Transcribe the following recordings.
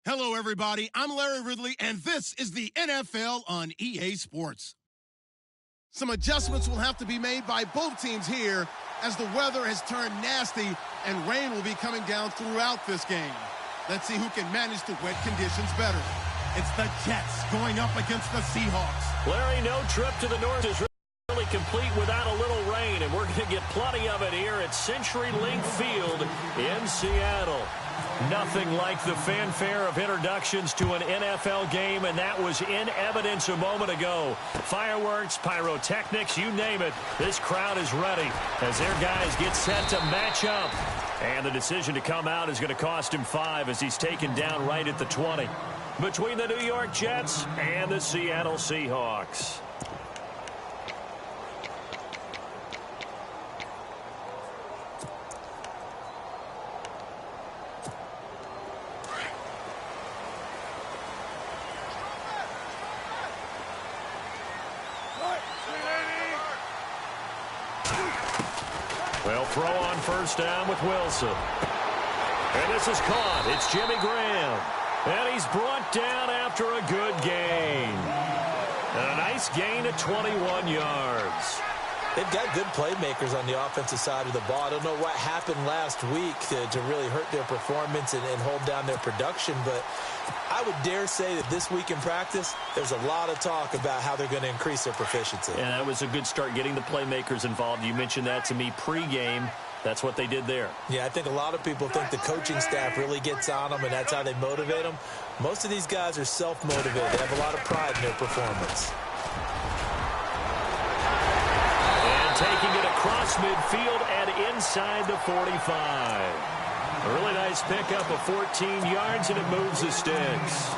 Hello, everybody. I'm Larry Ridley, and this is the NFL on EA Sports. Some adjustments will have to be made by both teams here as the weather has turned nasty and rain will be coming down throughout this game. Let's see who can manage the wet conditions better. It's the Jets going up against the Seahawks. Larry, no trip to the north is really complete without a little rain, and we're going to get plenty of it here at CenturyLink Field in Seattle. Nothing like the fanfare of introductions to an NFL game, and that was in evidence a moment ago. Fireworks, pyrotechnics, you name it. This crowd is ready as their guys get set to match up. And the decision to come out is going to cost him 5 as he's taken down right at the 20. Between the New York Jets and the Seattle Seahawks. Well, throw on first down with Wilson. And this is caught. It's Jimmy Graham. And he's brought down after a good gain. And a nice gain of 21 yards. They've got good playmakers on the offensive side of the ball. I don't know what happened last week to really hurt their performance and hold down their production, but I would dare say that this week in practice, there's a lot of talk about how they're going to increase their proficiency. And that was a good start, getting the playmakers involved. You mentioned that to me pregame. That's what they did there. Yeah, I think a lot of people think the coaching staff really gets on them, and that's how they motivate them. Most of these guys are self-motivated. They have a lot of pride in their performance. And taking it across midfield and inside the 45. A really nice pickup of 14 yards, and it moves the sticks.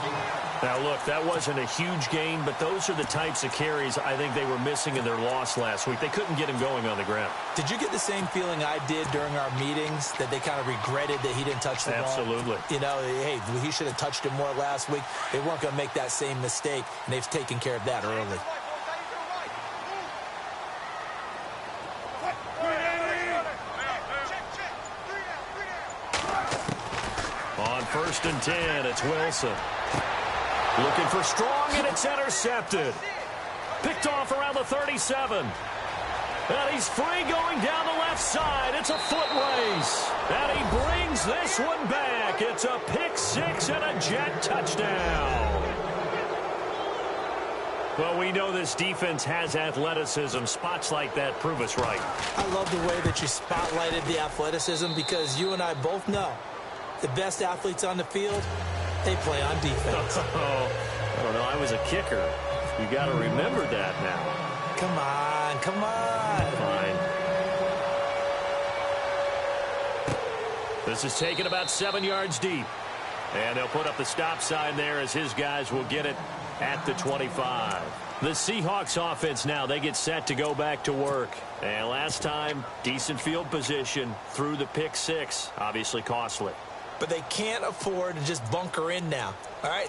Now, look, that wasn't a huge gain, but those are the types of carries I think they were missing in their loss last week. They couldn't get him going on the ground. Did you get the same feeling I did during our meetings, that they kind of regretted that he didn't touch the ball? Absolutely. You know, hey, he should have touched it more last week. They weren't going to make that same mistake, and they've taken care of that early. On 1st and 10, it's Wilson. Looking for strong, and it's intercepted. Picked off around the 37. And he's free going down the left side. It's a foot race. And he brings this one back. It's a pick 6 and a Jet touchdown. Well, we know this defense has athleticism. Spots like that prove us right. I love the way that you spotlighted the athleticism, because you and I both know the best athletes on the field, they play on defense. Oh, I don't know. I was a kicker. You got to remember that now. Come on, come on. Fine. This is taken about 7 yards deep. And they'll put up the stop sign there as his guys will get it at the 25. The Seahawks offense now, they get set to go back to work. And last time, decent field position through the pick 6. Obviously costly. But they can't afford to just bunker in now. All right,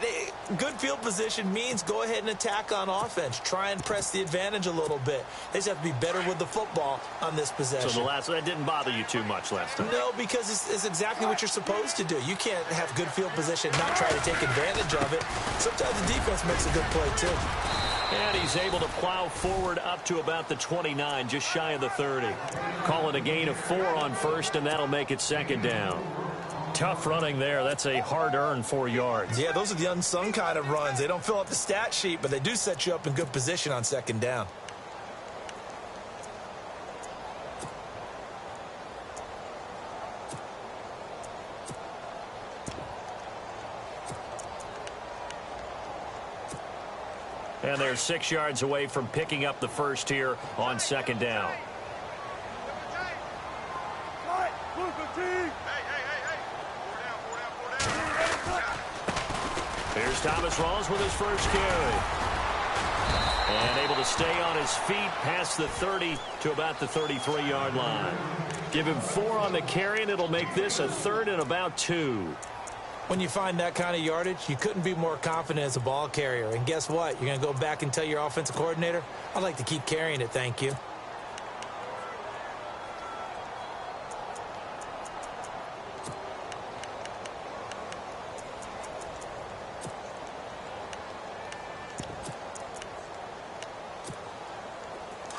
good field position means go ahead and attack on offense. Try and press the advantage a little bit. They just have to be better with the football on this possession. So that didn't bother you too much last time? No, because it's exactly what you're supposed to do. You can't have good field position and not try to take advantage of it. Sometimes the defense makes a good play, too. And he's able to plow forward up to about the 29, just shy of the 30. Call it a gain of 4 on 1st, and that'll make it 2nd down. Tough running there. That's a hard-earned 4 yards. Yeah, those are the unsung kind of runs. They don't fill up the stat sheet, but they do set you up in good position on 2nd down. And they're 6 yards away from picking up the first here on 2nd down. Here's Thomas Rawls with his first carry. And able to stay on his feet past the 30 to about the 33-yard line. Give him 4 on the carry, and it'll make this a 3rd and about 2. When you find that kind of yardage, you couldn't be more confident as a ball carrier. And guess what? You're going to go back and tell your offensive coordinator, I'd like to keep carrying it, thank you.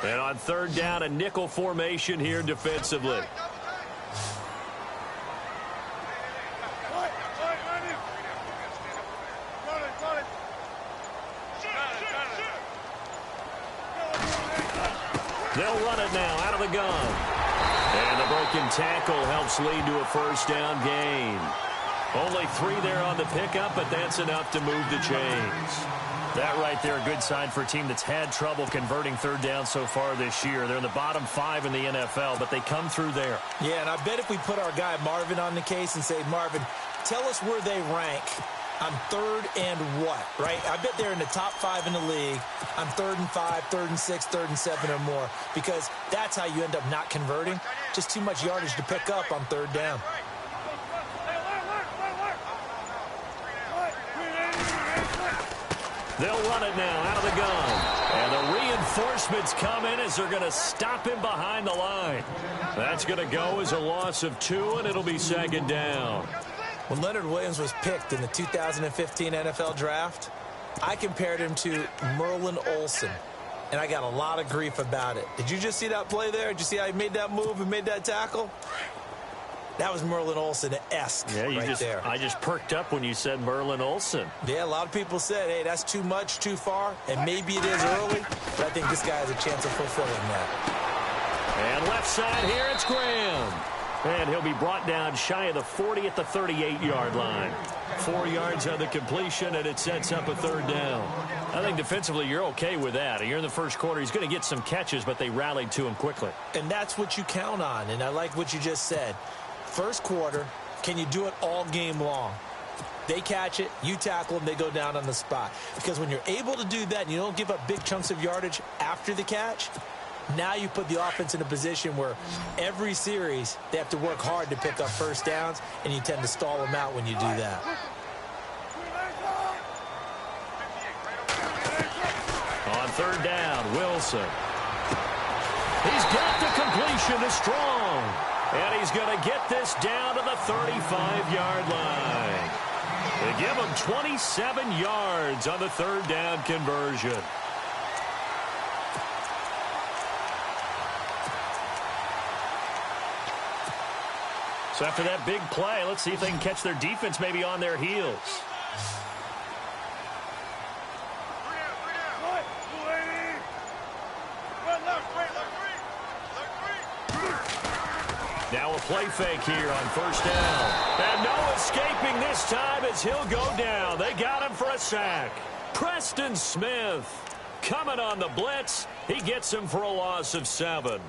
And on third down, a nickel formation here defensively. They'll run it now out of the gun. And the broken tackle helps lead to a first down gain. Only 3 there on the pickup, but that's enough to move the chains. That right there, a good sign for a team that's had trouble converting third down so far this year. They're in the bottom 5 in the NFL, but they come through there. Yeah, and I bet if we put our guy Marvin on the case and say, Marvin, tell us where they rank on third and what, right? I bet they're in the top 5 in the league on 3rd and 5, 3rd and 6, 3rd and 7 or more, because that's how you end up not converting. Just too much yardage to pick up on third down. They'll run it now out of the gun. And the reinforcements come in as they're going to stop him behind the line. That's going to go as a loss of 2, and it'll be second down. When Leonard Williams was picked in the 2015 NFL Draft, I compared him to Merlin Olsen, and I got a lot of grief about it. Did you just see that play there? Did you see how he made that move and made that tackle? That was Merlin Olsen-esque there. I just perked up when you said Merlin Olsen. Yeah, a lot of people said, hey, that's too much, too far, and maybe it is early, but I think this guy has a chance of fulfilling that. And left side here, it's Graham. And he'll be brought down shy of the 40 at the 38-yard line. 4 yards on the completion, and it sets up a third down. I think defensively you're okay with that. You're in the first quarter. He's going to get some catches, but they rallied to him quickly. And that's what you count on, and I like what you just said. First quarter, can you do it all game long? They catch it, you tackle them, they go down on the spot. Because when you're able to do that and you don't give up big chunks of yardage after the catch, now you put the offense in a position where every series they have to work hard to pick up first downs, and you tend to stall them out when you do that. On third down, Wilson. He's got the completion to Strong. And he's going to get this down to the 35-yard line. They give him 27 yards on the third down conversion. So after that big play, let's see if they can catch their defense maybe on their heels. Now a play fake here on first down. And no escaping this time as he'll go down. They got him for a sack. Preston Smith coming on the blitz. He gets him for a loss of 7.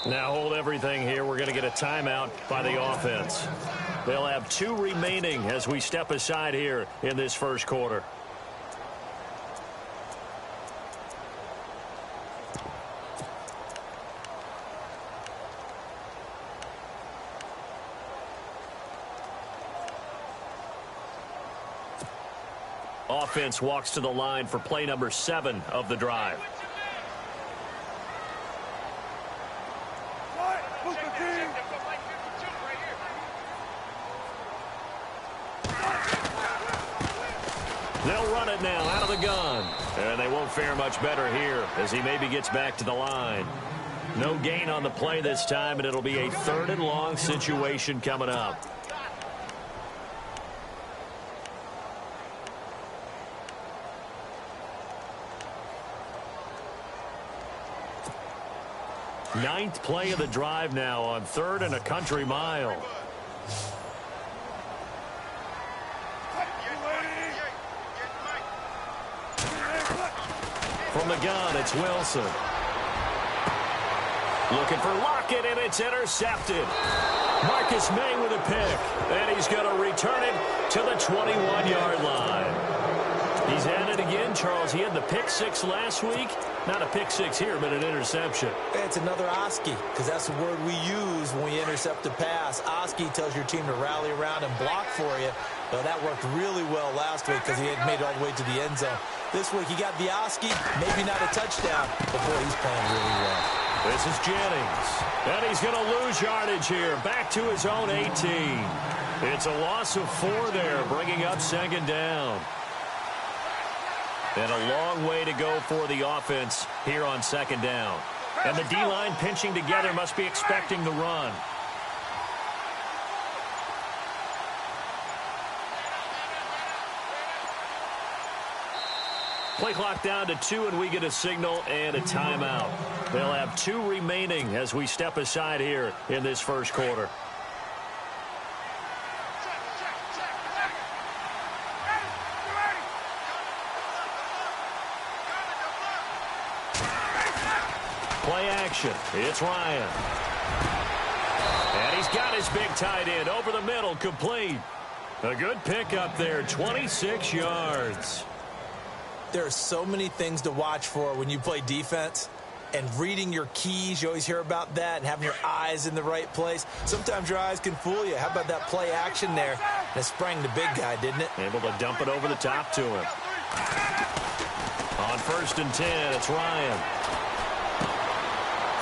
Now hold everything here. We're going to get a timeout by the offense. They'll have 2 remaining as we step aside here in this first quarter. Offense walks to the line for play number 7 of the drive. They'll run it now out of the gun. And they won't fare much better here as he maybe gets back to the line. No gain on the play this time, and it'll be a 3rd and long situation coming up. Ninth play of the drive now on 3rd and a country mile. From the gun, it's Wilson. Looking for Lockett, and it's intercepted. Marcus May with a pick, and he's going to return it to the 21-yard line. He's at it again, Charles. He had the pick 6 last week. Not a pick 6 here, but an interception. It's another Oski, because that's the word we use when we intercept a pass. Oski tells your team to rally around and block for you. Well, that worked really well last week because he had made it all the way to the end zone. This week he got the Oski, maybe not a touchdown, but boy, he's playing really well. This is Jennings, and he's going to lose yardage here. Back to his own 18. It's a loss of 4 there, bringing up second down. And a long way to go for the offense here on second down. And the D-line pinching together must be expecting the run. Play clock down to 2, and we get a signal and a timeout. They'll have 2 remaining as we step aside here in this first quarter. Play action. It's Ryan. And he's got his big tight end over the middle, complete. A good pickup there, 26 yards. There are so many things to watch for when you play defense. And reading your keys, you always hear about that, and having your eyes in the right place. Sometimes your eyes can fool you. How about that play action there? And it sprang the big guy, didn't it? Able to dump it over the top to him. On 1st and 10, it's Ryan.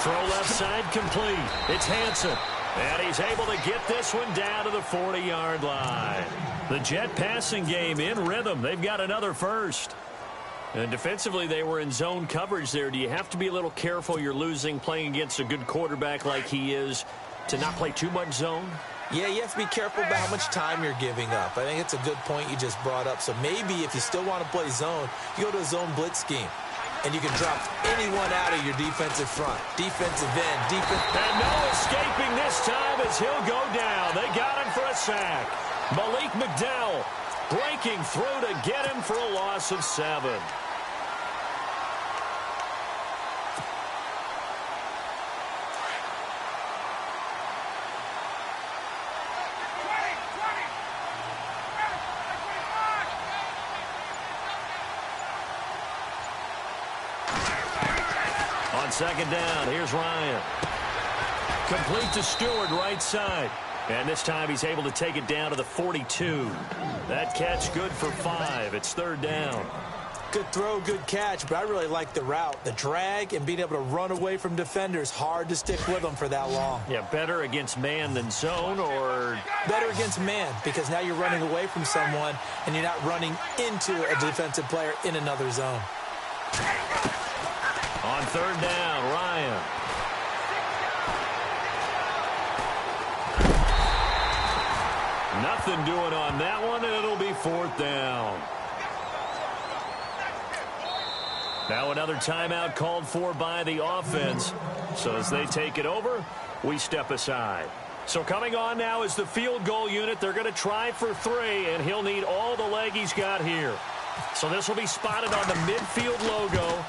Throw left side complete. It's Hansen. And he's able to get this one down to the 40-yard line. The Jet passing game in rhythm. They've got another first. And defensively, they were in zone coverage there. Do you have to be a little careful you're losing playing against a good quarterback like he is to not play too much zone? Yeah, you have to be careful about how much time you're giving up. I think it's a good point you just brought up. So maybe if you still want to play zone, you go to a zone blitz scheme. And you can drop anyone out of your defensive front. Defensive end, defense. And no escaping this time as he'll go down. They got him for a sack. Malik McDowell breaking through to get him for a loss of 7. On second down, here's Ryan. Complete to Stewart, right side. And this time he's able to take it down to the 42. That catch good for 5. It's 3rd down. Good throw, good catch, but I really like the route. The drag and being able to run away from defenders. Hard to stick with them for that long. Yeah, better against man than zone, or? Better against man, because now you're running away from someone and you're not running into a defensive player in another zone. On 3rd down, Ryan. Nothing doing on that one, and it'll be 4th down. Now another timeout called for by the offense. So as they take it over, we step aside. So coming on now is the field goal unit. They're going to try for 3, and he'll need all the leg he's got here. So this will be spotted on the midfield logo.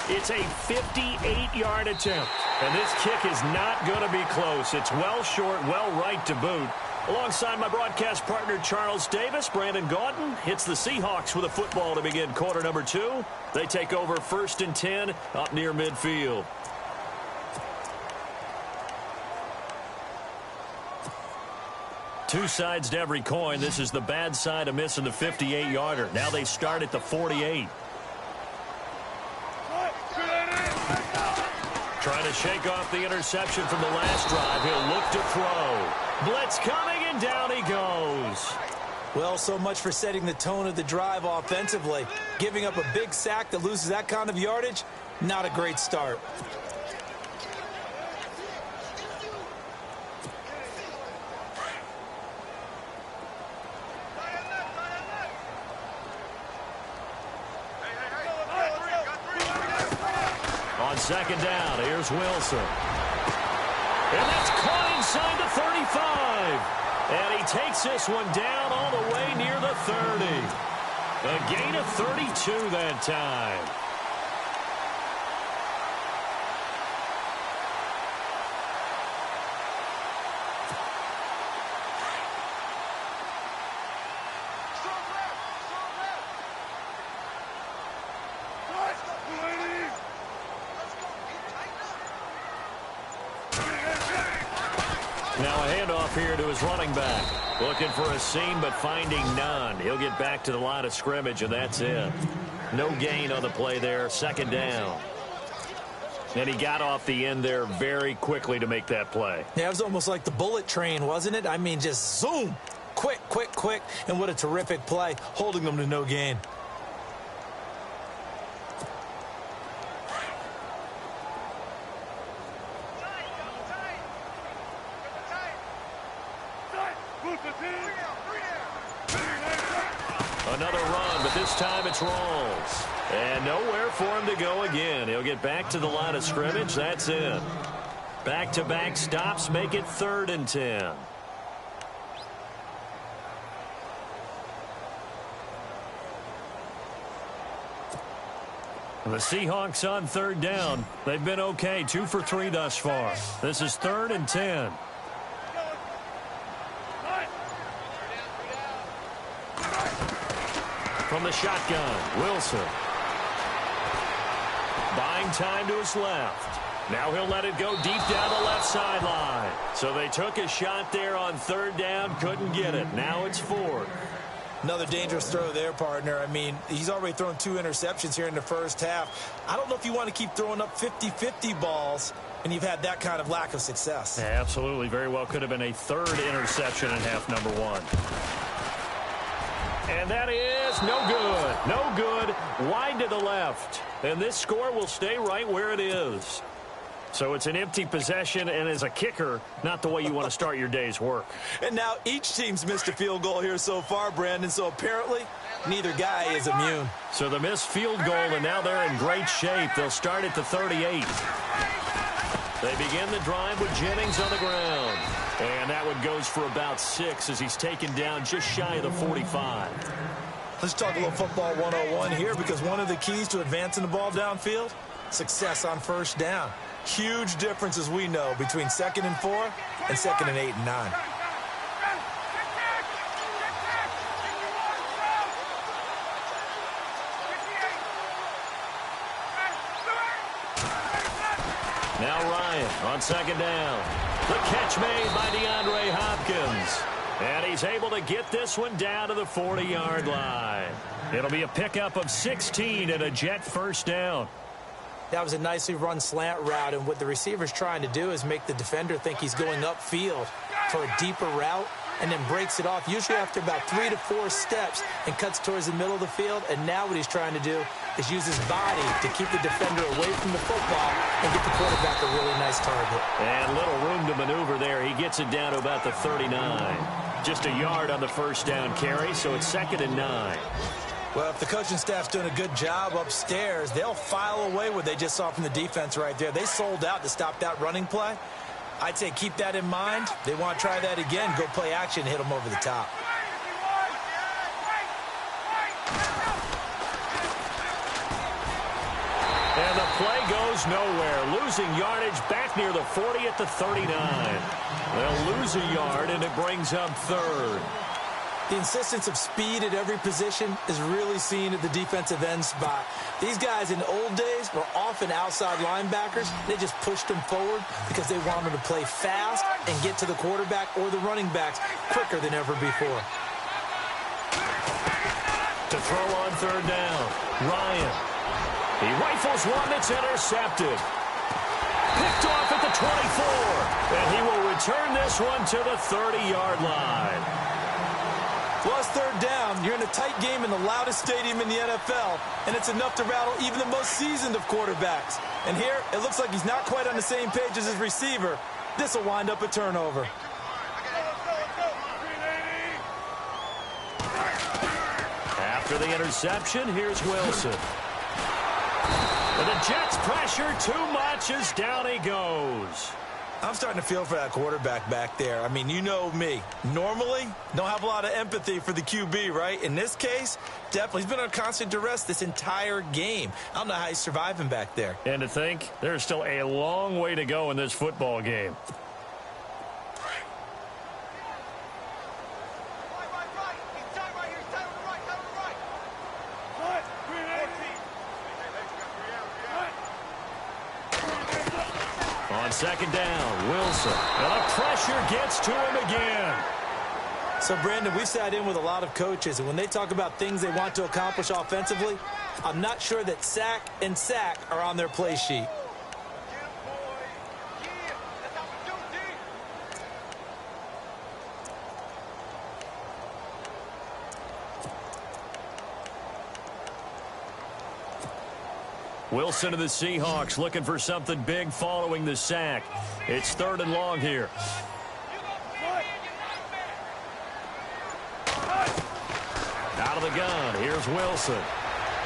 It's a 58-yard attempt. And this kick is not going to be close. It's well short, well right to boot. Alongside my broadcast partner, Charles Davis, Brandon Gaudin hits the Seahawks with a football to begin quarter number 2. They take over 1st and 10 up near midfield. Two sides to every coin. This is the bad side of missing the 58-yarder. Now they start at the 48. Trying to shake off the interception from the last drive. He'll look to throw. Blitz coming, and down he goes. Well, so much for setting the tone of the drive offensively. Giving up a big sack that loses that kind of yardage, not a great start. On second down, here's Wilson. And that's caught inside the 35. And he takes this one down all the way near the 30. A gain of 32 that time. Now a handoff here to his running back. Looking for a seam, but finding none. He'll get back to the line of scrimmage, and that's it. No gain on the play there. Second down. And he got off the end there very quickly to make that play. Yeah, it was almost like the bullet train, wasn't it? I mean, just zoom. Quick, and what a terrific play, holding them to no gain. Another run, but this time it's Rawls. And nowhere for him to go again. He'll get back to the line of scrimmage. That's it. Back-to-back stops make it 3rd and 10. The Seahawks on 3rd down. They've been okay, 2 for 3 thus far. This is 3rd and 10. From the shotgun, Wilson. Buying time to his left. Now he'll let it go deep down the left sideline. So they took a shot there on 3rd down, couldn't get it. Now it's 4th. Another dangerous throw there, partner. I mean, he's already thrown 2 interceptions here in the first half. I don't know if you want to keep throwing up 50-50 balls and you've had that kind of lack of success. Yeah, absolutely. Very well could have been a 3rd interception in half number 1. And that is no good. No good. Wide to the left. And this score will stay right where it is. So it's an empty possession, and as a kicker, not the way you want to start your day's work. And now each team's missed a field goal here so far, Brandon, so apparently neither guy is immune. So the missed field goal, and now they're in great shape. They'll start at the 38. They begin the drive with Jennings on the ground. And that one goes for about 6 as he's taken down just shy of the 45. Let's talk a little football 101 here, because one of the keys to advancing the ball downfield, success on 1st down. Huge difference, as we know, between 2nd and 4 and 2nd and 8 and 9. Now Ryan on 2nd down. The catch made by DeAndre Hopkins. And he's able to get this one down to the 40-yard line. It'll be a pickup of 16 and a Jet 1st down. That was a nicely run slant route, and what the receiver's trying to do is make the defender think he's going upfield for a deeper route, and then breaks it off, usually after about 3 to 4 steps, and cuts towards the middle of the field. And now what he's trying to do is use his body to keep the defender away from the football and get the quarterback a really nice target. And little room to maneuver there. He gets it down to about the 39. Just a yard on the 1st down carry, so it's 2nd and 9. Well, if the coaching staff's doing a good job upstairs, they'll file away what they just saw from the defense right there. They sold out to stop that running play. I'd say keep that in mind. They want to try that again, go play action, hit them over the top. And the play goes nowhere. Losing yardage back near the 40 at the 39. They'll lose a yard, and it brings up 3rd. The insistence of speed at every position is really seen at the defensive end spot. These guys in the old days were often outside linebackers. They just pushed them forward because they wanted to play fast and get to the quarterback or the running backs quicker than ever before. To throw on 3rd down, Ryan. He rifles one that's intercepted. Picked off at the 24. And he will return this one to the 30-yard line. Well, it's 3rd down. You're in a tight game in the loudest stadium in the NFL, and it's enough to rattle even the most seasoned of quarterbacks. And here, it looks like he's not quite on the same page as his receiver. This will wind up a turnover. After the interception, here's Wilson. And the Jets pressure too much as down he goes. I'm starting to feel for that quarterback back there. I mean, you know me. Normally, don't have a lot of empathy for the QB, right? In this case, definitely. He's been under constant duress this entire game. I don't know how he's surviving back there. And to think, there's still a long way to go in this football game. On 2nd down, Wilson. And the pressure gets to him again. So, Brandon, we've sat in with a lot of coaches, and when they talk about things they want to accomplish offensively, I'm not sure that sack and sack are on their play sheet. Wilson of the Seahawks looking for something big following the sack. It's 3rd and long here. Out of the gun, here's Wilson.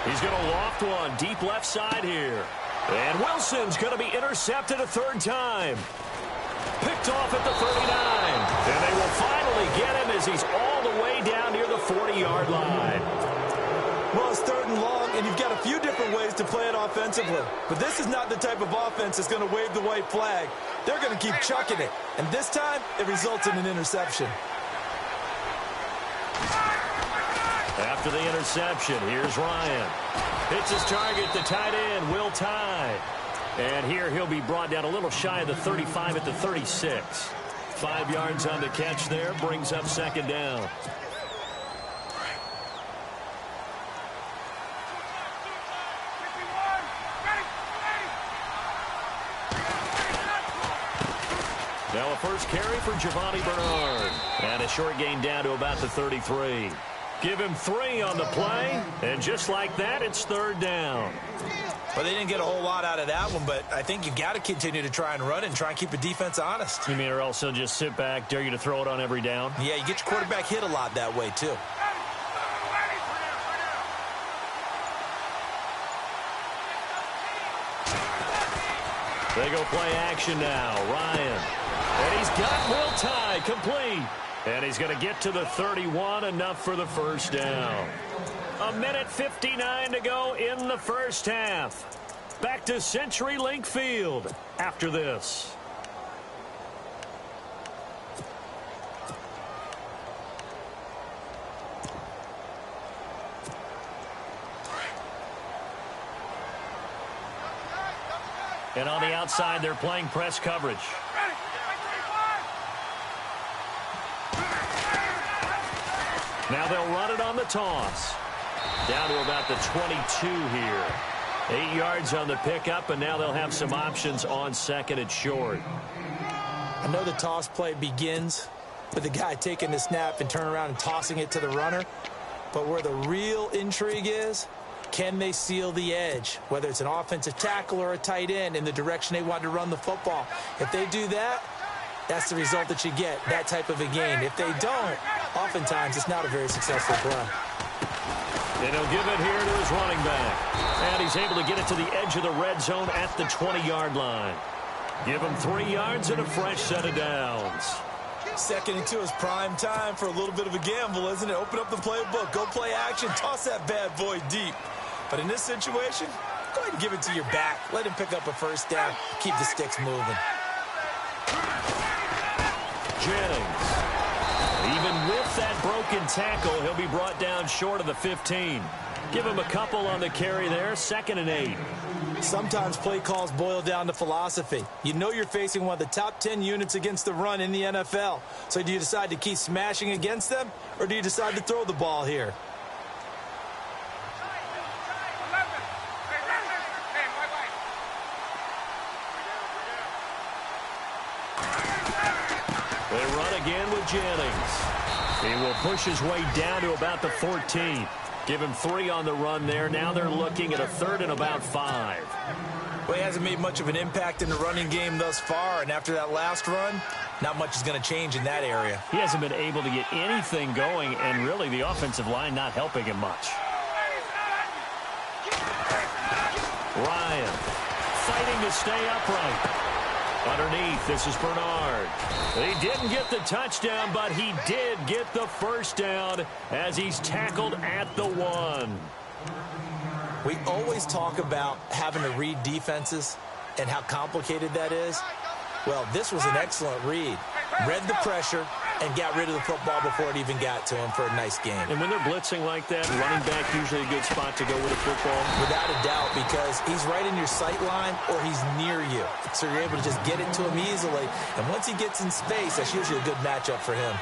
He's going to loft one deep left side here. And Wilson's going to be intercepted a 3rd time. Picked off at the 39. And they will finally get him as he's all the way down near the 40-yard line. Well, it's 3rd and long, and you've got a few different ways to play it offensively. But this is not the type of offense that's going to wave the white flag. They're going to keep chucking it. And this time, it results in an interception. After the interception, here's Ryan. Hits his target, the tight end, Will Tye. And here he'll be brought down a little shy of the 35 at the 36. 5 yards on the catch there, brings up 2nd down. Now a first carry for Giovanni Bernard. And a short gain down to about the 33. Give him 3 on the play, and just like that, it's 3rd down. Well, they didn't get a whole lot out of that one, but I think you've got to continue to try and run and try and keep the defense honest. You mean, or else they'll just sit back, dare you to throw it on every down? Yeah, you get your quarterback hit a lot that way, too. They go play action now. Ryan. And he's got Will Tye complete. And he's going to get to the 31, enough for the 1st down. 1:59 to go in the first half. Back to CenturyLink Field after this. And on the outside, they're playing press coverage. Now they'll run it on the toss. Down to about the 22 here. 8 yards on the pickup, and now they'll have some options on 2nd and short. I know the toss play begins with the guy taking the snap and turning around and tossing it to the runner. But where the real intrigue is, can they seal the edge, whether it's an offensive tackle or a tight end, in the direction they want to run the football? If they do that, that's the result that you get, that type of a game. If they don't, oftentimes it's not a very successful play. And he'll give it here to his running back. And he's able to get it to the edge of the red zone at the 20-yard line. Give him 3 yards and a fresh set of downs. 2nd and 2 is prime time for a little bit of a gamble, isn't it? Open up the playbook, go play action, toss that bad boy deep. But in this situation, go ahead and give it to your back. Let him pick up a 1st down. Keep the sticks moving. Jennings. Even with that broken tackle, he'll be brought down short of the 15. Give him a couple on the carry there. 2nd and 8. Sometimes play calls boil down to philosophy. You know you're facing one of the top 10 units against the run in the NFL. So do you decide to keep smashing against them, or do you decide to throw the ball here? They run again with Jennings. He will push his way down to about the 14. Give him 3 on the run there. Now they're looking at a 3rd and about 5. Well, he hasn't made much of an impact in the running game thus far, and after that last run, not much is going to change in that area. He hasn't been able to get anything going, and really the offensive line not helping him much. Ryan fighting to stay upright. Underneath, this is Bernard. He didn't get the touchdown, but he did get the 1st down as he's tackled at the 1. We always talk about having to read defenses and how complicated that is. Well, this was an excellent read. Read the pressure and got rid of the football before it even got to him for a nice game. And when they're blitzing like that, running back usually a good spot to go with a football. Without a doubt, because he's right in your sight line or he's near you. So you're able to just get it to him easily. And once he gets in space, that's usually a good matchup for him.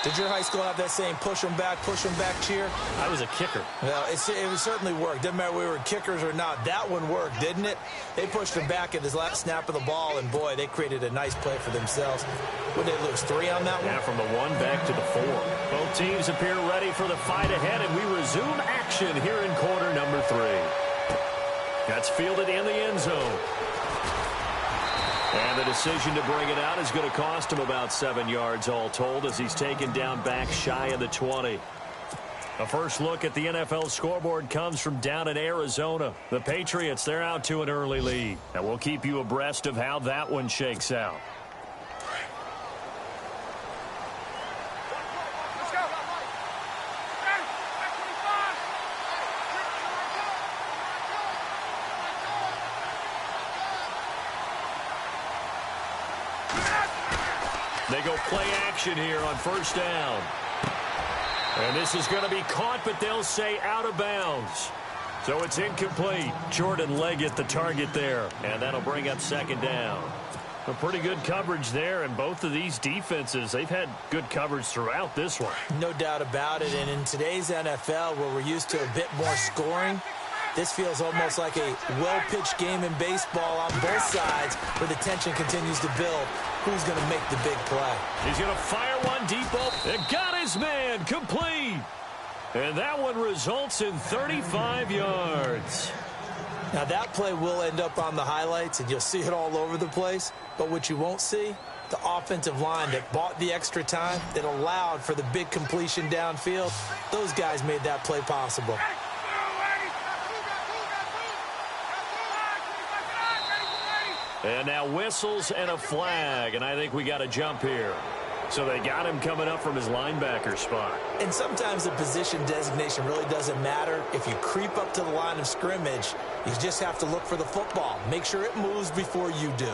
Did your high school have that same push them back cheer? I was a kicker. Well, it certainly worked. Didn't matter whether we were kickers or not. That one worked, didn't it? They pushed him back at his last snap of the ball, and, boy, they created a nice play for themselves. Would they lose 3 on that one? Yeah, from the 1 back to the 4. Both teams appear ready for the fight ahead, and we resume action here in quarter number 3. That's fielded in the end zone. And the decision to bring it out is going to cost him about 7 yards all told as he's taken down back shy of the 20. A first look at the NFL scoreboard comes from down in Arizona. The Patriots, they're out to an early lead. And we'll keep you abreast of how that one shakes out. They go play action here on first down. And this is going to be caught, but they'll say out of bounds. So it's incomplete. Jordan Leggett, the target there. And that'll bring up second down. A pretty good coverage there, and both of these defenses, they've had good coverage throughout this one. No doubt about it. And in today's NFL, where we're used to a bit more scoring, this feels almost like a well-pitched game in baseball on both sides where the tension continues to build. Who's going to make the big play? He's going to fire one deep open. It got his man complete. And that one results in 35 yards. Now, that play will end up on the highlights, and you'll see it all over the place. But what you won't see, the offensive line that bought the extra time, that allowed for the big completion downfield, those guys made that play possible. And now whistles and a flag, and I think we got a jump here. So they got him coming up from his linebacker spot. And sometimes the position designation really doesn't matter. If you creep up to the line of scrimmage, you just have to look for the football. Make sure it moves before you do.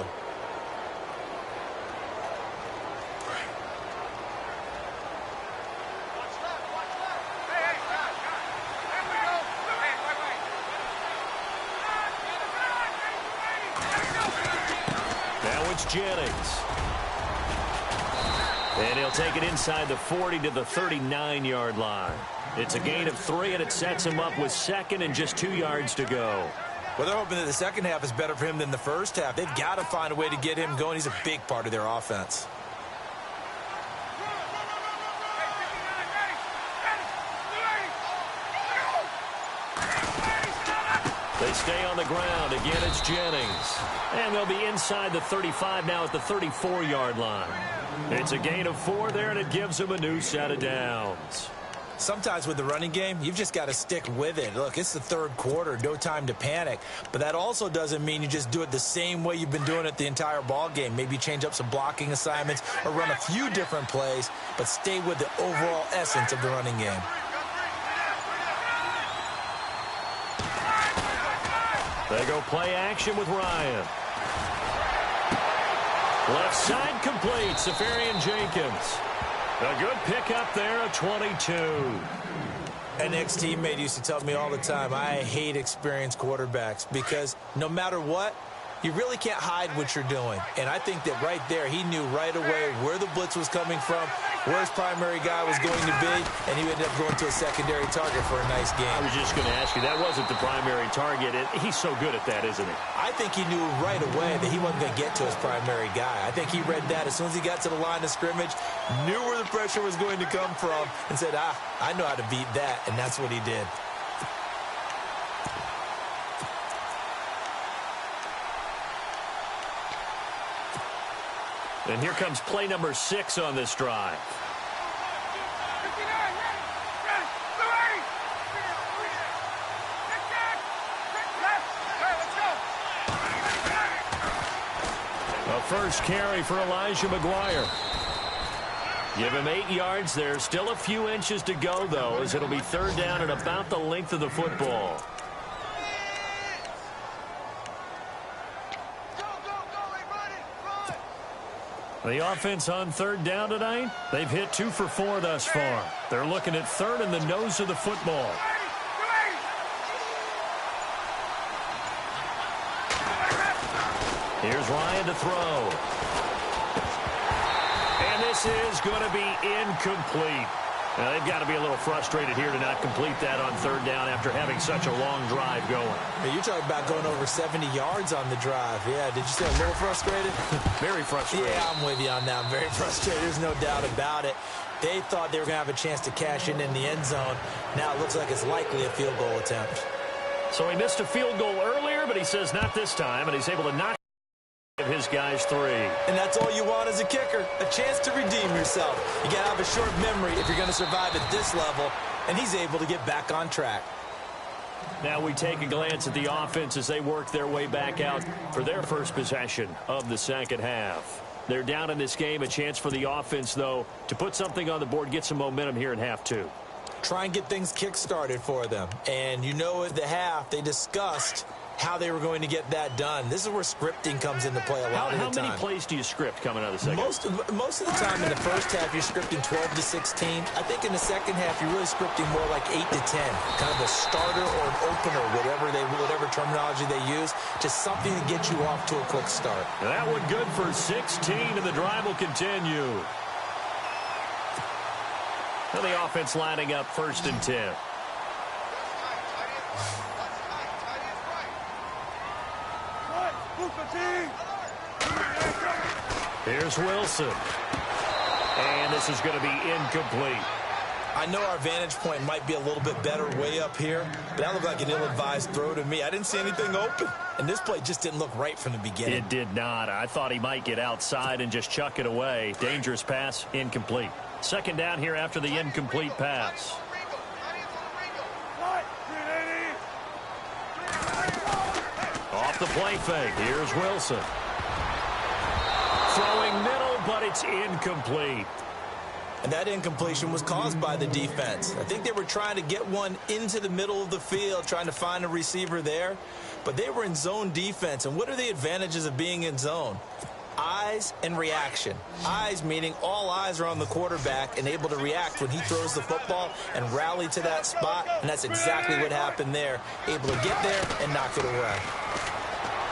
Jennings. And he'll take it inside the 40 to the 39-yard line. It's a gain of 3, and it sets him up with second and just 2 yards to go. Well, they're hoping that the second half is better for him than the first half. They've got to find a way to get him going. He's a big part of their offense. They stay on the ground. Again, it's Jennings. And they'll be inside the 35 now at the 34-yard line. It's a gain of 4 there, and it gives them a new set of downs. Sometimes with the running game, you've just got to stick with it. Look, it's the third quarter, no time to panic. But that also doesn't mean you just do it the same way you've been doing it the entire ball game. Maybe change up some blocking assignments or run a few different plays, but stay with the overall essence of the running game. They go play action with Ryan. Left side complete. Safarian Jenkins. A good pickup there at 22. An ex-teammate used to tell me all the time, I hate experienced quarterbacks because no matter what, you really can't hide what you're doing. And I think that right there, he knew right away where the blitz was coming from, where his primary guy was going to be, and he ended up going to a secondary target for a nice game. I was just going to ask you, that wasn't the primary target. He's so good at that, isn't he? I think he knew right away that he wasn't going to get to his primary guy. I think he read that as soon as he got to the line of scrimmage, knew where the pressure was going to come from, and said, I know how to beat that, and that's what he did. And here comes play number 6 on this drive. A first carry for Elijah McGuire. Give him 8 yards there. Still a few inches to go, though, as it'll be third down at about the length of the football. The offense on third down tonight, they've hit 2 for 4 thus far. They're looking at third in the nose of the football. Here's Ryan to throw. And this is going to be incomplete. Now, they've got to be a little frustrated here to not complete that on third down after having such a long drive going. Hey, you're talking about going over 70 yards on the drive. Yeah, did you say a little frustrated? Very frustrated. Yeah, I'm with you on that. I'm very frustrated. There's no doubt about it. They thought they were going to have a chance to cash in the end zone. Now it looks like it's likely a field goal attempt. So he missed a field goal earlier, but he says not this time, and he's able to knock his guys 3. And that's all you want as a kicker, a chance to redeem yourself. You got to have a short memory if you're going to survive at this level, and he's able to get back on track. Now we take a glance at the offense as they work their way back out for their first possession of the second half. They're down in this game. A chance for the offense, though, to put something on the board, get some momentum here in half 2. Try and get things kick-started for them. And you know at the half, they discussed how they were going to get that done. This is where scripting comes into play a lot of the time. How many plays do you script coming out of the second? Most of the time in the first half, you're scripting 12 to 16. I think in the second half, you're really scripting more like 8 to 10. Kind of a starter or an opener, whatever terminology they use. Just something to get you off to a quick start. Now that one good for 16, and the drive will continue. Now the offense lining up 1st and 10. Here's Wilson. And this is going to be incomplete. I know our vantage point might be a little bit better way up here, but that looked like an ill-advised throw to me. I didn't see anything open, and this play just didn't look right from the beginning. It did not. I thought he might get outside and just chuck it away. Dangerous pass, incomplete. Second down here after the incomplete pass. Off the play fake. Here's Wilson. Throwing middle, but it's incomplete. And that incompletion was caused by the defense. I think they were trying to get one into the middle of the field, trying to find a receiver there. But they were in zone defense. And what are the advantages of being in zone? Eyes and reaction. Eyes meaning all eyes are on the quarterback and able to react when he throws the football and rally to that spot. And that's exactly what happened there. Able to get there and knock it away.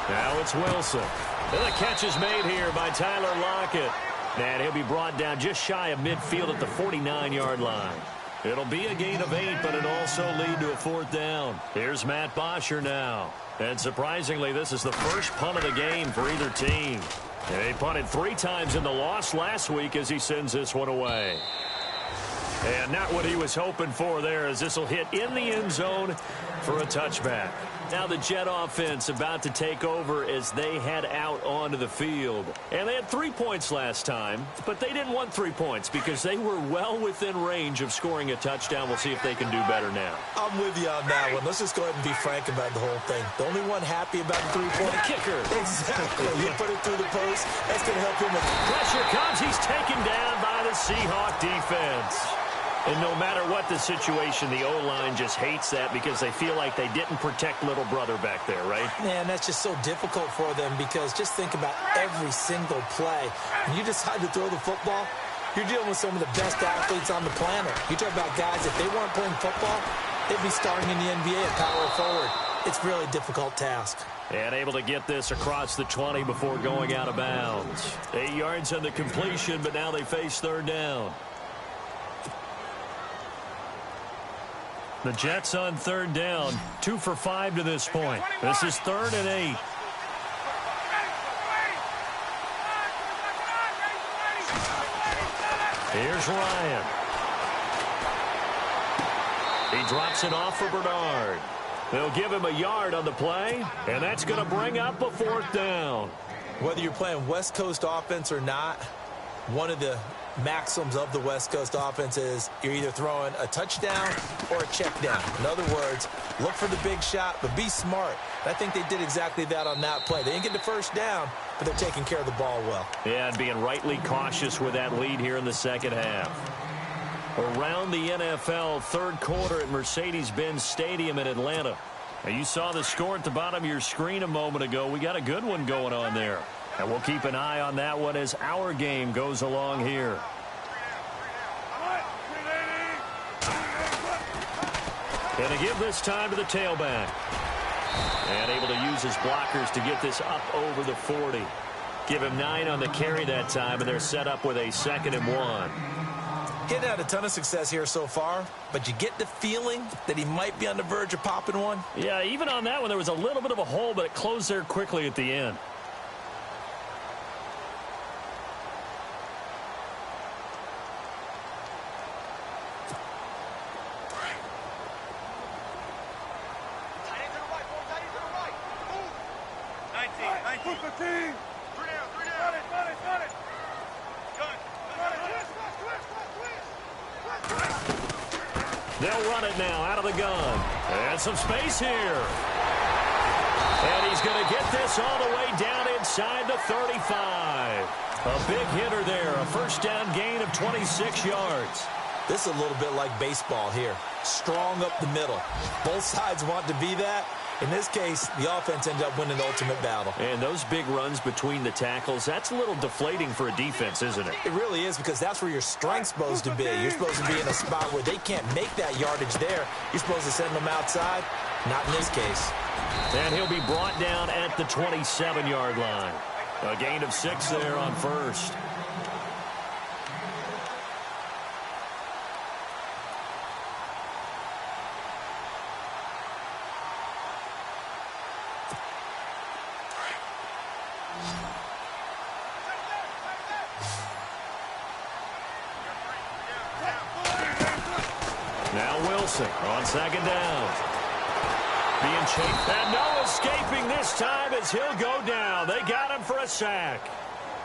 Now it's Wilson. And the catch is made here by Tyler Lockett. And he'll be brought down just shy of midfield at the 49-yard line. It'll be a gain of 8, but it'll also lead to a 4th down. Here's Matt Bosher now. And surprisingly, this is the first punt of the game for either team. And he punted 3 times in the loss last week as he sends this one away. And not what he was hoping for there, as this will hit in the end zone for a touchback. Now the Jet offense about to take over as they head out onto the field. And they had 3 points last time, but they didn't want 3 points because they were well within range of scoring a touchdown. We'll see if they can do better now. I'm with you on that one. Let's just go ahead and be frank about the whole thing. The only one happy about the 3-point kicker. Exactly. You put it through the post. That's going to help him. Pressure comes. He's taken down by the Seahawk defense. And no matter what the situation, the O-line just hates that because they feel like they didn't protect little brother back there, right? Man, that's just so difficult for them because just think about every single play. When you decide to throw the football, you're dealing with some of the best athletes on the planet. You talk about guys, if they weren't playing football, they'd be starting in the NBA at power forward. It's really a difficult task. And able to get this across the 20 before going out of bounds. 8 yards on the completion, but now they face 3rd down. The Jets on 3rd down, 2 for 5 to this point. This is 3rd and 8. Here's Ryan. He drops it off for Bernard. They'll give him a yard on the play, and that's going to bring up a 4th down. Whether you're playing West Coast offense or not, one of the maxims of the West Coast offense is you're either throwing a touchdown or a check down. In other words, look for the big shot, but be smart. And I think they did exactly that on that play. They didn't get the first down, but they're taking care of the ball well. Yeah, and being rightly cautious with that lead here in the second half. Around the NFL, 3rd quarter at Mercedes-Benz Stadium in Atlanta. Now, you saw the score at the bottom of your screen a moment ago. We got a good one going on there. And we'll keep an eye on that one as our game goes along here. And to give this time to the tailback. And able to use his blockers to get this up over the 40. Give him 9 on the carry that time, and they're set up with a 2nd and 1. Getting out a ton of success here so far, but you get the feeling that he might be on the verge of popping one. Yeah, even on that one, there was a little bit of a hole, but it closed there quickly at the end. They'll run it now out of the gun. And some space here. And he's going to get this all the way down inside the 35. A big hitter there. A first down gain of 26 yards. This is a little bit like baseball here. Strong up the middle. Both sides want to be that. In this case, the offense ended up winning the ultimate battle. And those big runs between the tackles, that's a little deflating for a defense, isn't it? It really is, because that's where your strength's supposed to be. You're supposed to be in a spot where they can't make that yardage there. You're supposed to send them outside. Not in this case. And he'll be brought down at the 27-yard line. A gain of 6 there on first. Now Wilson on second down. Being chased. And no escaping this time as he'll go down. They got him for a sack.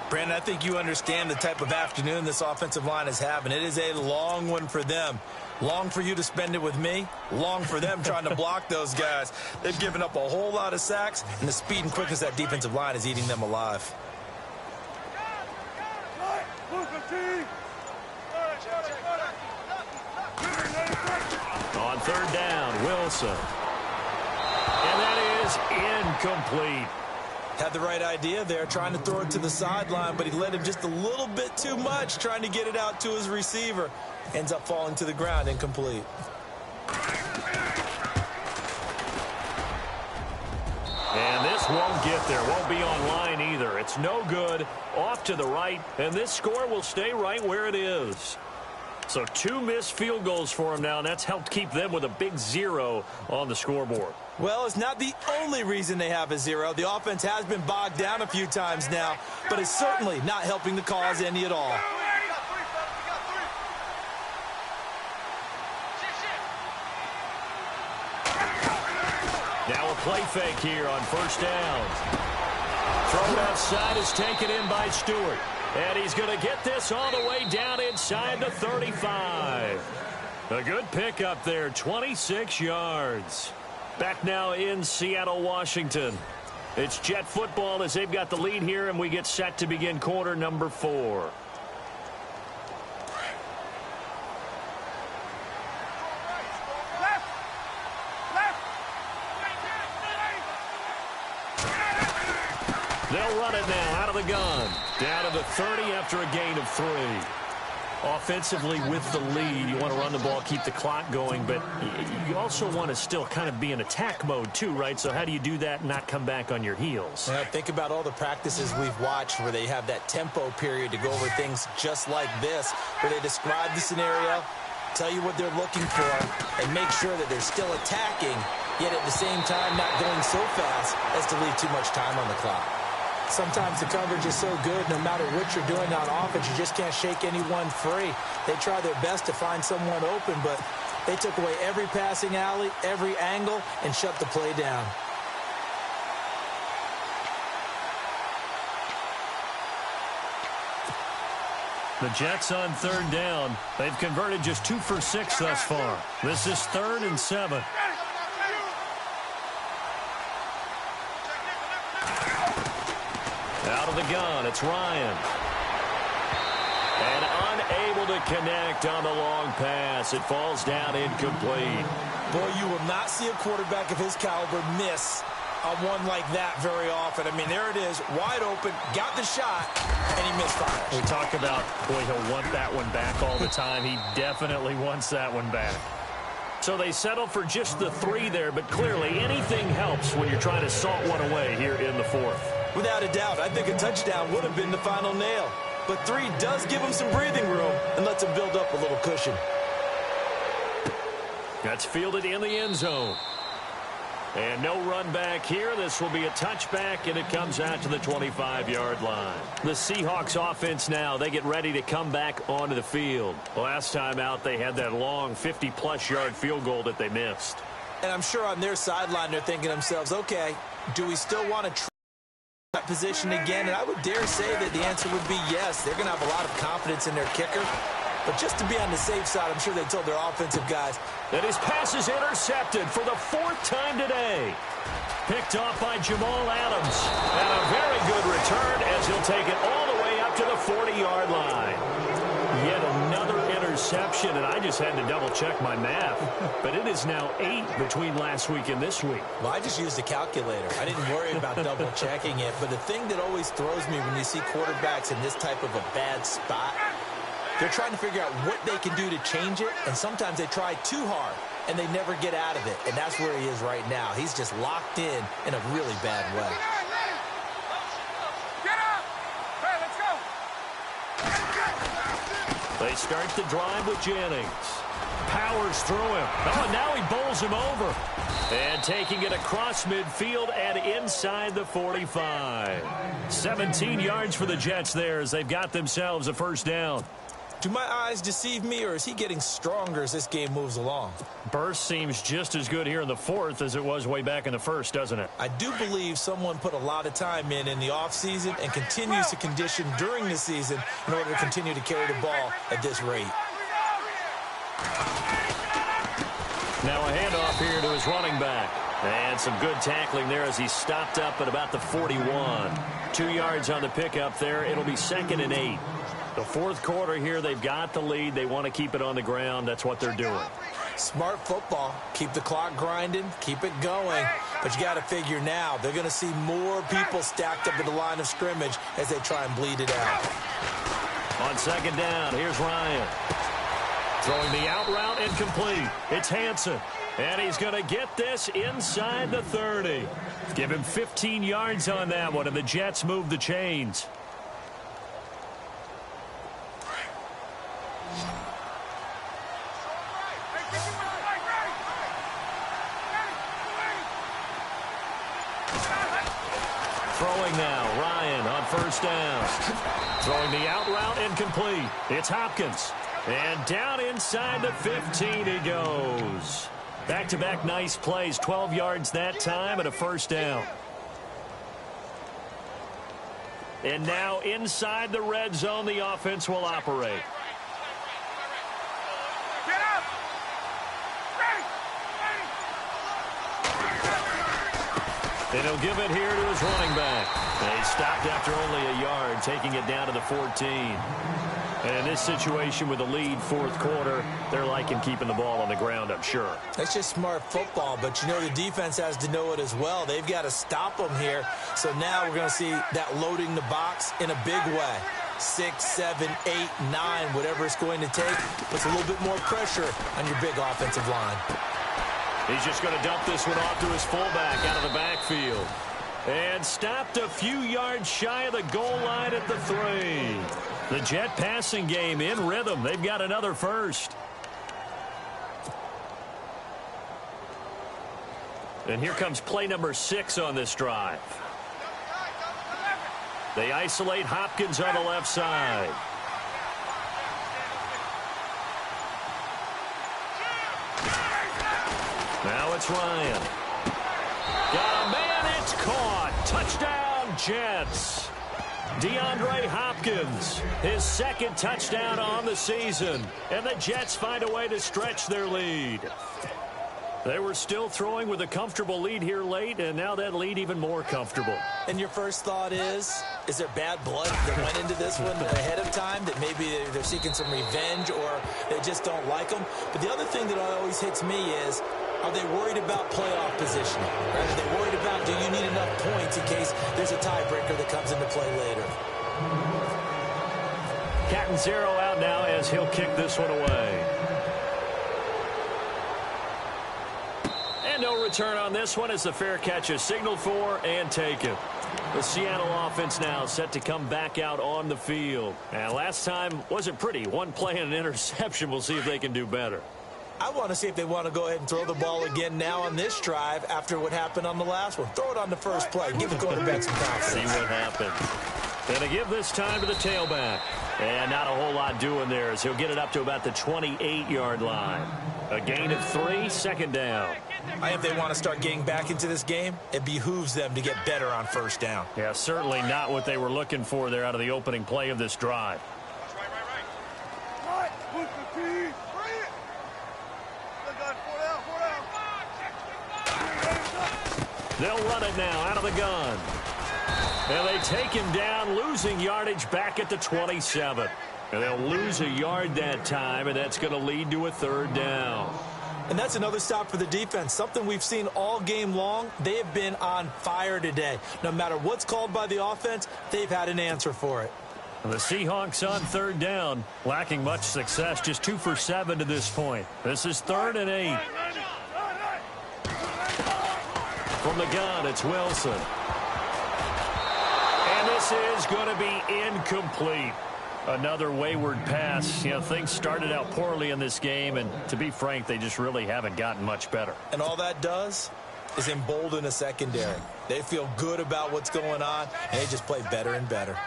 Brandon, I think you understand the type of afternoon this offensive line is having. It is a long one for them. Long for you to spend it with me. Long for them trying to block those guys. They've given up a whole lot of sacks, and the speed and quickness of that defensive line is eating them alive. On third down, Wilson. And that is incomplete. Had the right idea there, trying to throw it to the sideline, but he led him just a little bit too much, trying to get it out to his receiver. Ends up falling to the ground, incomplete. And this won't get there, won't be online either. It's no good, off to the right, and this score will stay right where it is. So 2 missed field goals for him now, and that's helped keep them with a big 0 on the scoreboard. Well, it's not the only reason they have a 0. The offense has been bogged down a few times now, but it's certainly not helping the cause any at all. Now a play fake here on first down. Thrown outside is taken in by Stewart. And he's going to get this all the way down inside the 35. A good pickup there, 26 yards. Back now in Seattle, Washington. It's Jet football as they've got the lead here, and we get set to begin quarter number 4. They'll run it now out of the gun. Down to the 30 after a gain of 3. Offensively with the lead, you want to run the ball, keep the clock going, but you also want to still kind of be in attack mode too, right? So how do you do that and not come back on your heels? Yeah, think about all the practices we've watched where they have that tempo period to go over things just like this, where they describe the scenario, tell you what they're looking for, and make sure that they're still attacking, yet at the same time not going so fast as to leave too much time on the clock. Sometimes the coverage is so good, no matter what you're doing on offense, you just can't shake anyone free. They try their best to find someone open, but they took away every passing alley, every angle, and shut the play down. The Jets on third down. They've converted just 2 for 6 thus far. This is 3rd and 7. Out of the gun, it's Ryan. And unable to connect on the long pass. It falls down incomplete. Boy, you will not see a quarterback of his caliber miss on one like that very often. I mean, there it is, wide open, got the shot, and he misfires. We talk about, boy, he'll want that one back all the time. He definitely wants that one back. So they settle for just the 3 there, but clearly anything helps when you're trying to salt one away here in the 4th. Without a doubt, I think a touchdown would have been the final nail. But 3 does give him some breathing room and lets him build up a little cushion. That's fielded in the end zone. And no run back here. This will be a touchback, and it comes out to the 25-yard line. The Seahawks offense now, they get ready to come back onto the field. Last time out, they had that long 50-plus yard field goal that they missed. And I'm sure on their sideline they're thinking to themselves, okay, do we still want to position again, and I would dare say that the answer would be yes. They're going to have a lot of confidence in their kicker, but just to be on the safe side, I'm sure they told their offensive guys. And his pass is intercepted for the 4th time today. Picked off by Jamal Adams. And a very good return as he'll take it all the way up to the 40-yard line. Yet another interception, and I just had to double-check my math. But it is now 8 between last week and this week. Well, I just used a calculator. I didn't worry about double-checking it. But the thing that always throws me when you see quarterbacks in this type of a bad spot, they're trying to figure out what they can do to change it, and sometimes they try too hard, and they never get out of it. And that's where he is right now. He's just locked in a really bad way. Get up! Hey, let's go! They start the drive with Jennings. Powers through him. Oh, now he bowls him over. And taking it across midfield and inside the 45. 17 yards for the Jets there as they've got themselves a first down. Do my eyes deceive me, or is he getting stronger as this game moves along? Burst seems just as good here in the 4th as it was way back in the 1st, doesn't it? I do believe someone put a lot of time in the offseason and continues to condition during the season in order to continue to carry the ball at this rate. Now a handoff here to his running back. And some good tackling there as he stopped up at about the 41. 2 yards on the pickup there. It'll be 2nd and 8. The 4th quarter here, they've got the lead. They want to keep it on the ground. That's what they're doing. Smart football. Keep the clock grinding. Keep it going. But you got to figure now, they're going to see more people stacked up at the line of scrimmage as they try and bleed it out. On 2nd down, here's Ryan. Throwing the out route incomplete. It's Hansen. And he's going to get this inside the 30. Give him 15 yards on that one, and the Jets move the chains. Throwing now, Ryan on 1st down. Throwing the out route incomplete. It's Hopkins. And down inside the 15 he goes. Back-to-back nice plays, 12 yards that time and a first down. And now inside the red zone, the offense will operate. Get up! And he'll give it here to his running back. And he stopped after only a yard, taking it down to the 14. And in this situation with the lead 4th quarter, they're liking keeping the ball on the ground, I'm sure. That's just smart football, but you know the defense has to know it as well. They've got to stop them here. So now we're going to see that loading the box in a big way. 6, 7, 8, 9, whatever it's going to take. Puts a little bit more pressure on your big offensive line. He's just going to dump this one off to his fullback out of the backfield. And stopped a few yards shy of the goal line at the 3. The Jet passing game in rhythm. They've got another first. And here comes play number 6 on this drive. They isolate Hopkins on the left side. Now it's Ryan. Got a man, it's caught. Touchdown, Jets. DeAndre Hopkins, his 2nd touchdown on the season. And the Jets find a way to stretch their lead. They were still throwing with a comfortable lead here late, and now that lead even more comfortable. And your first thought is there bad blood that went into this one ahead of time, that maybe they're seeking some revenge or they just don't like them? But the other thing that always hits me is, are they worried about playoff positioning? Right? Are they worried about, do you need enough points in case there's a tiebreaker that comes into play later? Cat and 0 out now as he'll kick this one away. And no return on this one as the fair catch is signaled for and taken. The Seattle offense now set to come back out on the field. And last time wasn't pretty. One play and an interception. We'll see if they can do better. I want to see if they want to go ahead and throw the ball again now on this drive after what happened on the last one. Throw it on the first play. Give the quarterback some confidence. See what happens. And to give this time to the tailback. And not a whole lot doing there as he'll get it up to about the 28-yard line. A gain of 3, second down. If they want to start getting back into this game, it behooves them to get better on first down. Yeah, certainly not what they were looking for there out of the opening play of this drive. They'll run it now out of the gun. And they take him down, losing yardage back at the 27. And they'll lose a yard that time, and that's going to lead to a third down. And that's another stop for the defense, something we've seen all game long. They have been on fire today. No matter what's called by the offense, they've had an answer for it. The Seahawks on third down, lacking much success, just 2 for 7 to this point. This is 3rd and 8. From the gun, it's Wilson. And this is going to be incomplete. Another wayward pass. You know, things started out poorly in this game, and to be frank, they just really haven't gotten much better. And all that does is embolden a secondary. They feel good about what's going on, and they just play better and better.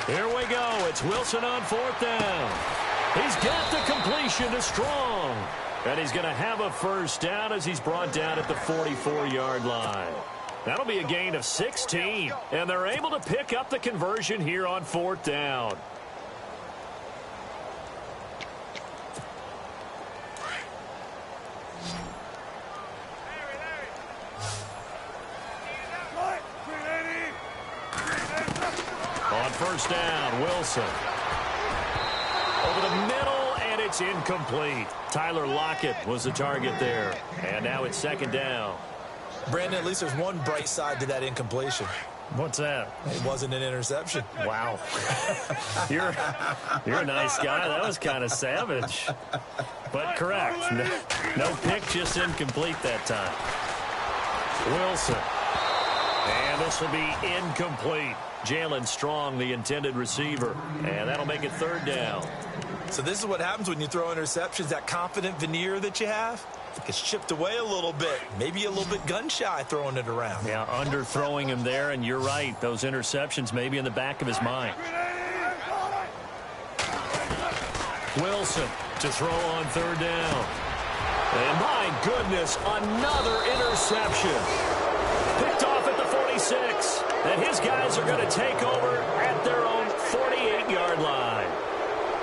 Here we go. It's Wilson on 4th down. He's got the completion to Strong. And he's going to have a first down as he's brought down at the 44-yard line. That'll be a gain of 16. And they're able to pick up the conversion here on 4th down. On first down, Wilson. Over the middle, and it's incomplete. Tyler Lockett was the target there. And now it's 2nd down. Brandon, at least there's one bright side to that incompletion. What's that? It wasn't an interception. Wow. You're a nice guy. That was kind of savage. But correct. No pick, just incomplete that time. Wilson. And this will be incomplete. Jalen Strong, the intended receiver. And that'll make it 3rd down. So this is what happens when you throw interceptions. That confident veneer that you have gets chipped away a little bit. Maybe a little bit gun-shy throwing it around. Yeah, underthrowing him there, and you're right. Those interceptions may be in the back of his mind. Wilson to throw on 3rd down. And my goodness, another interception. Picked off at the 46. And his guys are going to take over at their own 48-yard line.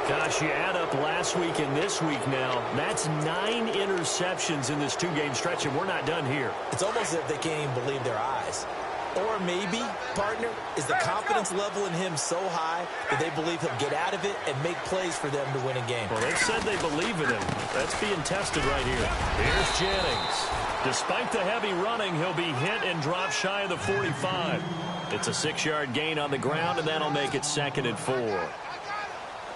Gosh, you add up last week and this week now, that's 9 interceptions in this 2-game stretch, and we're not done here. It's almost as if they can't even believe their eyes. Or maybe, partner, is the confidence level in him so high that they believe he'll get out of it and make plays for them to win a game. Well, they've said they believe in him. That's being tested right here. Here's Jennings. Despite the heavy running, he'll be hit and drop shy of the 45. It's a 6-yard gain on the ground, and that'll make it 2nd and 4.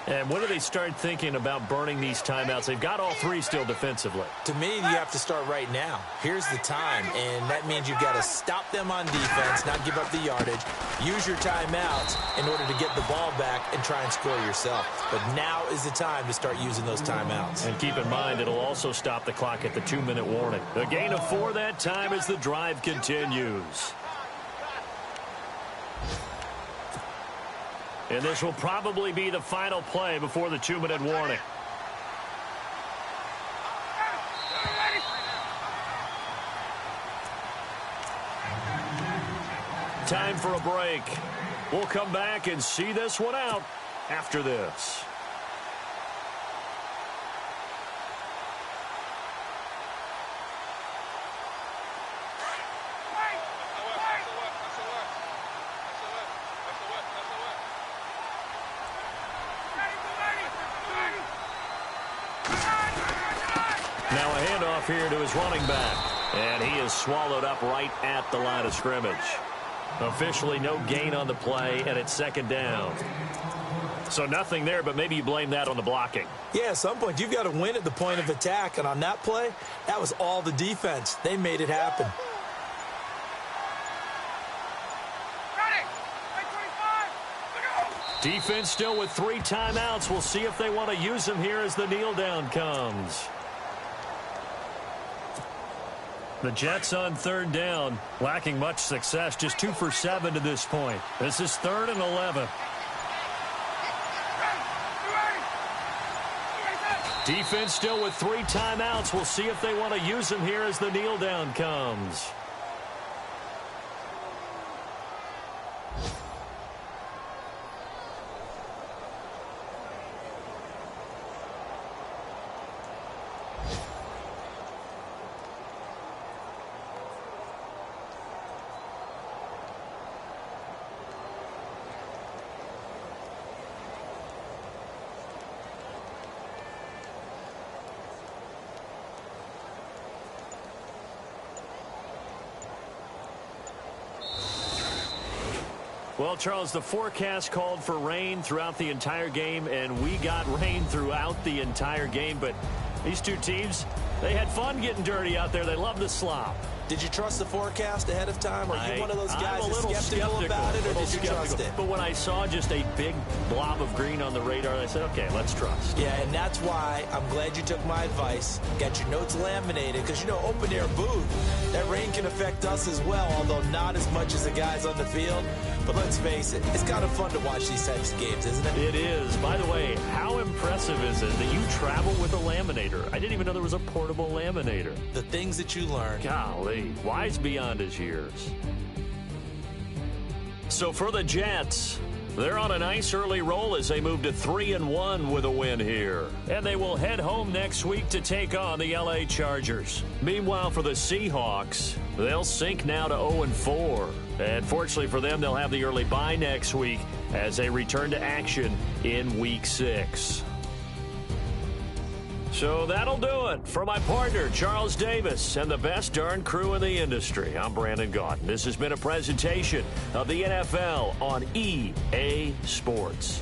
And when do they start thinking about burning these timeouts? They've got all 3 still defensively. To me, you have to start right now. Here's the time, and that means you've got to stop them on defense, not give up the yardage, use your timeouts in order to get the ball back and try and score yourself. But now is the time to start using those timeouts. And keep in mind, it'll also stop the clock at the 2-minute warning. The gain of 4 that time as the drive continues. And this will probably be the final play before the 2-minute warning. Time for a break. We'll come back and see this one out after this. Now a handoff here to his running back. And he is swallowed up right at the line of scrimmage. Officially no gain on the play, and it's 2nd down. So nothing there, but maybe you blame that on the blocking. Yeah, at some point you've got to win at the point of attack. And on that play, that was all the defense. They made it happen. Defense still with 3 timeouts. We'll see if they want to use them here as the kneel down comes. The Jets on third down, lacking much success, just 2 for 7 to this point. This is 3rd and 11. Defense still with 3 timeouts. We'll see if they want to use them here as the kneel down comes. Well, Charles, the forecast called for rain throughout the entire game, and we got rain throughout the entire game. But these two teams, they had fun getting dirty out there. They love the slop. Did you trust the forecast ahead of time? Are you one of those guys that's skeptical about it, or did you trust it? But when I saw just a big blob of green on the radar, I said, okay, let's trust. Yeah, and that's why I'm glad you took my advice. Got your notes laminated, because, you know, open-air booth, that rain can affect us as well, although not as much as the guys on the field. But let's face it, it's kind of fun to watch these types of games, isn't it? It is. By the way, how impressive is it that you travel with a laminator? I didn't even know there was a portable laminator. The things that you learn. Golly, wise beyond his years. So for the Jets, they're on a nice early roll as they move to 3-1 with a win here. And they will head home next week to take on the LA Chargers. Meanwhile, for the Seahawks, they'll sink now to 0-4. And fortunately for them, they'll have the early bye next week as they return to action in Week 6. So that'll do it. For my partner, Charles Davis, and the best darn crew in the industry, I'm Brandon Gaudin. This has been a presentation of the NFL on EA Sports.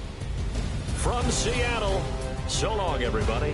From Seattle, so long, everybody.